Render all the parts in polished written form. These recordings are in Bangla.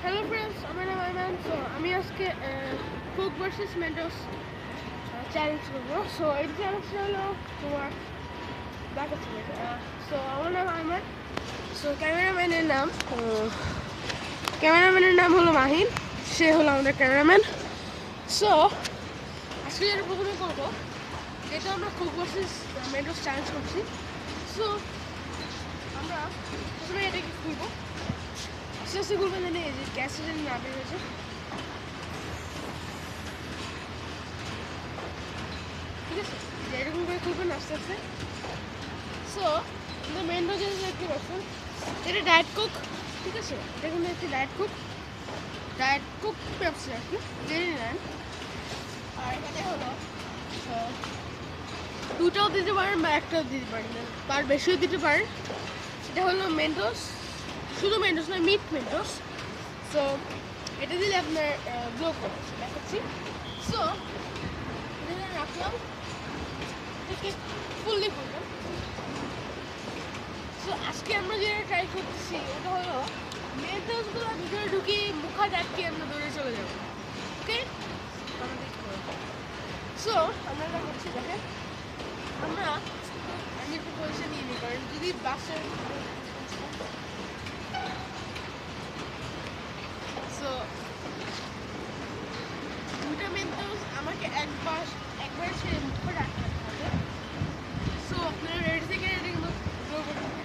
হ্যালো ফ্রেন্ডস, আমার নাম আইমান। সো আমি আজকে কুক ভার্সেস মেন্টোস চ্যালেঞ্জ করবো। সো এই চ্যালেঞ্জটা হলো তোমার দেখাচ্ছি। সো আমার নাম আইমান। সো ক্যামেরাম্যানের নাম হলো মাহিন। সে হলো আমাদের ক্যামেরাম্যান। সো আজকে যেটা প্রথমে করবো, যেটা আমরা কুক ভার্সেস মেন্টোস চ্যালেঞ্জ করছি। সো আমরা প্রথমে এটাকে খুলবো, আস্তে আস্তে খুলবেন, জানি এই যে গ্যাসের জন্য না বের হয়েছে। ঠিক আছে, এরকম করে খুলবেন আস্তে আস্তে। সো আমাদের মেনটা যেটা দেখতে পাচ্ছেন, এটা ডায়েট কোক। ঠিক আছে, এটা কিন্তু একটি ডায়েট কোক পেপসি আর কি, জেনে নেন। আর এখানে হলো দুটাও দিতে পারেন বা একটাও দিতে পারেন, তার বেশিও দিতে পারেন। এটা হলো মেন্টোস, শুধু মেন্টোস নয়, মিট মেন্টোস। সো এটা দিলে আপনার গ্লো করবে, দেখাচ্ছি। সো এটা রাখলাম, এটাকে ফুললি করলাম। সো আজকে আমরা যেটা ট্রাই করতেছি ওটা হলো মেন্টোসগুলো ভিতরে ঢুকিয়ে মুখা ডাকিয়ে আমরা দৌড়ে চলে যাবো। ওকে, সো আমরা এটা করছি, দেখেন আমি একটু পয়সা নিয়ে নিই, কারণ যদি বাসের সো দুটা মেন্টোস আমাকে একবার সে মুখে রাখতে হবে। সো আপনারা রেডি থেকে এটা কিন্তু গ্রো করতে হবে।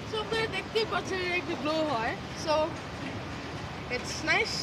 সো আপনারা দেখতেই পাচ্ছেন এটা একটু গ্লো হয়। So it's nice.